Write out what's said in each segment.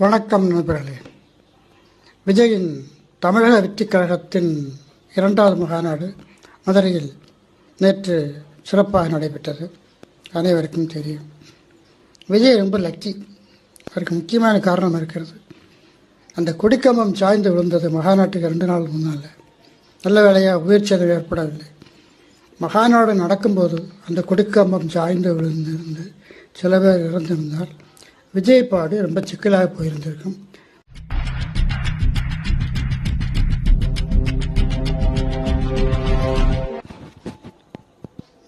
வணக்கம் நண்பர்களே. விஜயின் தமிழக வெற்றிக் கழகத்தின் 2வது மாநாடு மதுரையில் நேற்று சிறப்பாக நடைபெற்றது. அனைவருக்கும் தெரியும். விஜய் ரொம்ப லக்கி. அதற்கு முக்கியமான காரணம் இருக்கிறது. அந்த கொடிக்கம்பம் சாய்ந்து விழுந்தது மகாநாட்டுக்கு 2 நாள் முன்னால். நல்ல வேளையாக உயிர் சேதம் ஏற்படவில்லை. மகாநாடு நடக்கும்போது அந்த கொடிக்கம்பம் சாய்ந்து விழுந்திருந்து சில பேர் இறந்திருந்தால் விஜய் பாடு ரொம்ப சிக்கலாக போயிருந்திருக்கும்.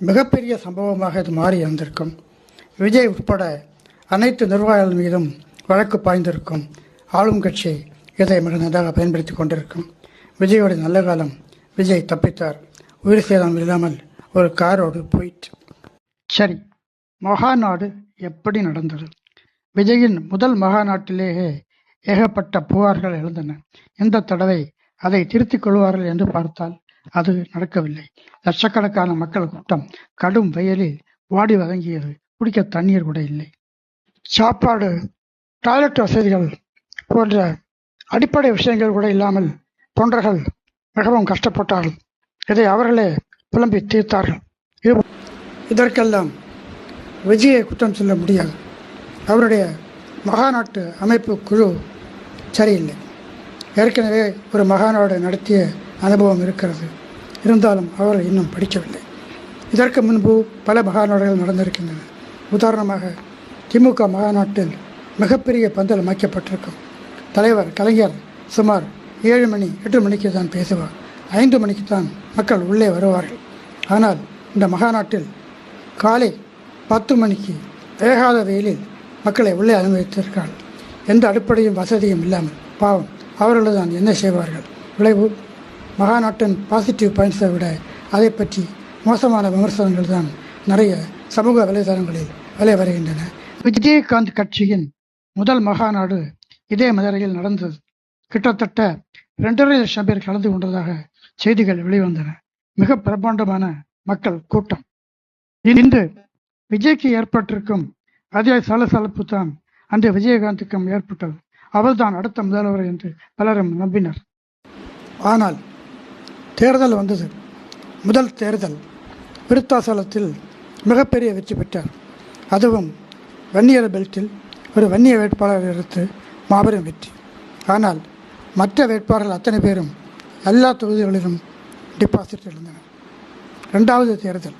மிகப்பெரிய சம்பவமாக இது மாறி இருந்திருக்கும். விஜய் உட்பட அனைத்து நிர்வாகிகள் மீதும் வழக்கு பாய்ந்திருக்கும். ஆளும் கட்சி இதை மிக நன்றாக பயன்படுத்தி கொண்டிருக்கும். விஜயோட நல்ல காலம். விஜய் தப்பித்தார். உயிர் சேதம் இல்லாமல் ஒரு காரோடு போயிட்டு. சரி, மகாநாடு எப்படி நடந்தது? விஜயின் முதல் மகாநாட்டிலேயே ஏகப்பட்ட புகார்கள் எழுந்தன. இந்த தடவை அதை திருத்திக் கொள்வார்கள் என்று பார்த்தால் அது நடக்கவில்லை. லட்சக்கணக்கான மக்கள் கூட்டம் கடும் வெயிலில் வாடி வதங்கியது. குடிக்க தண்ணீர் கூட இல்லை. சாப்பாடு, டாய்லெட் வசதிகள் போன்ற அடிப்படை விஷயங்கள் கூட இல்லாமல் தொண்டர்கள் மிகவும் கஷ்டப்பட்டார்கள். இதை அவர்களே புலம்பி தீர்த்தார்கள். இதற்கெல்லாம் விஜயை குற்றம் சொல்ல முடியாது. அவருடைய மகாநாட்டு அமைப்பு குழு சரியில்லை. ஏற்கனவே ஒரு மகாநாடு நடத்திய அனுபவம் இருக்கிறது. இருந்தாலும் அவர்கள் இன்னும் படிக்கவில்லை. இதற்கு முன்பு பல மகாநாடுகள் நடந்திருக்கின்றன. உதாரணமாக திமுக மகாநாட்டில் மிகப்பெரிய பந்தல் அமைக்கப்பட்டிருக்கும். தலைவர் கலைஞர் சுமார் 7 மணி 8 மணிக்கு தான் பேசுவார். 5 மணிக்கு தான் மக்கள் உள்ளே வருவார்கள். ஆனால் இந்த மகாநாட்டில் காலை 10 மணிக்கு வேகாத வெயிலில் மக்களை உள்ளே அனுமதித்திருக்கிறார்கள். எந்த அடிப்படையும் வசதியும் இல்லாமல் பாவம் அவர்கள் தான் என்ன செய்வார்கள்? விளைவு மகாநாட்டின் பாசிட்டிவ் பாயிண்ட்ஸை விட அதை பற்றி மோசமான விமர்சனங்கள் தான் நிறைய சமூக வலைதளங்களில் விலை வருகின்றன. விஜயகாந்த் கட்சியின் முதல் மகாநாடு இதே மதுரையில் நடந்தது. கிட்டத்தட்ட 2.5 லட்சம் பேர் கலந்து கொண்டதாக செய்திகள் வெளிவந்தன. மிக பிரம்மாண்டமான மக்கள் கூட்டம். இன்று விஜய்க்கு ஏற்பட்டிருக்கும் அதே சலசலப்பு தான் அந்த விஜயகாந்துக்கும் ஏற்பட்டது. அவர்தான் அடுத்த முதல்வர் என்று பலரும் நம்பினர். ஆனால் தேர்தல் வந்தது. முதல் தேர்தல் விருத்தாசலத்தில் மிகப்பெரிய வெற்றி பெற்றார். அதுவும் வன்னியர் பெல்ட்டில் ஒரு வன்னிய வேட்பாளர் எடுத்து மாபெரும் வெற்றி. ஆனால் மற்ற வேட்பாளர்கள் அத்தனை பேரும் எல்லா தொகுதிகளிலும் டிபாசிட் இழந்தனர். 2வது தேர்தல்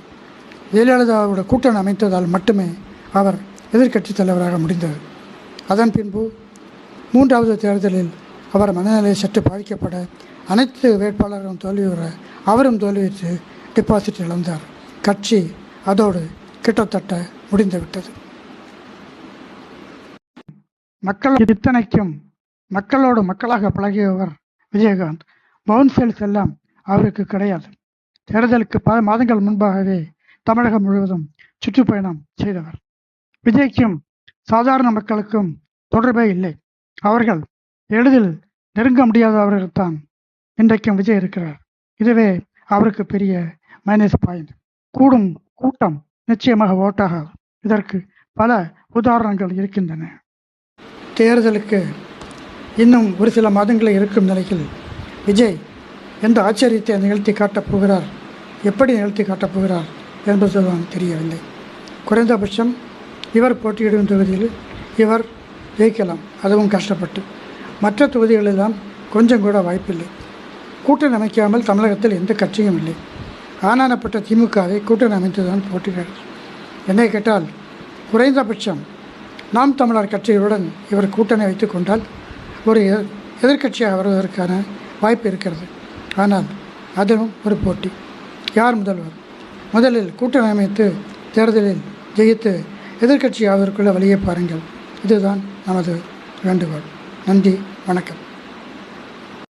ஜெயலலிதாவோட கூட்டணி அமைத்ததால் மட்டுமே அவர் எதிர்க்கட்சித் தலைவராக முடிந்தது. அதன் பின்பு 3வது தேர்தலில் அவர் மனநிலை சற்று பாதிக்கப்பட அனைத்து வேட்பாளர்களும் தோல்வியுற அவரும் தோல்வியுற்று டிபாசிட் இழந்தார். கட்சி அதோடு கிட்டத்தட்ட முடிந்துவிட்டது. மக்கள் இத்தனைக்கும் மக்களோடு மக்களாக பழகியவர் விஜயகாந்த். பவுன்செல்ஸ் எல்லாம் அவருக்கு கிடையாது. தேர்தலுக்கு பல மாதங்கள் முன்பாகவே தமிழகம் முழுவதும் சுற்றுப்பயணம் செய்தவர். விஜய்க்கும் சாதாரண மக்களுக்கும் தொடர்பே இல்லை. அவர்கள் எளிதில் நெருங்க முடியாதவர்கள்தான் இன்றைக்கும் விஜய் இருக்கிறார். இதுவே அவருக்கு பெரிய மைனஸ் பாயிண்ட். கூடும் கூட்டம் நிச்சயமாக ஓட்டாகாது. இதற்கு பல உதாரணங்கள் இருக்கின்றன. தேர்தலுக்கு இன்னும் ஒரு சில மாதங்களில் இருக்கும் நிலையில் விஜய் எந்த ஆச்சரியத்தை நிகழ்த்தி காட்டப் போகிறார், எப்படி நிகழ்த்தி காட்டப் போகிறார் என்பதுதான் தெரியவில்லை. குறைந்தபட்சம் இவர் போட்டியிடும் தொகுதியில் இவர் ஜெயிக்கலாம், அதுவும் கஷ்டப்பட்டு. மற்ற தொகுதிகளெல்லாம் கொஞ்சம் கூட வாய்ப்பில்லை. கூட்டணி அமைக்காமல் தமிழகத்தில் எந்த கட்சியும் இல்லை. ஆனானப்பட்ட திமுகவை கூட்டணி அமைத்துதான் போட்டியிடுகிறார். என்னை கேட்டால் குறைந்தபட்சம் நாம் தமிழர் கட்சிகளுடன் இவர் கூட்டணி வைத்து கொண்டால் ஒரு எதிர்க்கட்சியாக வருவதற்கான வாய்ப்பு இருக்கிறது. ஆனால் அதுவும் ஒரு போட்டி. யார் முதல்வர்? முதலில் கூட்டணி அமைத்து தேர்தலில் ஜெயித்து எதிர்க்கட்சி ஆவதற்குள்ள வழியை பாருங்கள். இதுதான் நமது வேண்டுகோள். நன்றி, வணக்கம்.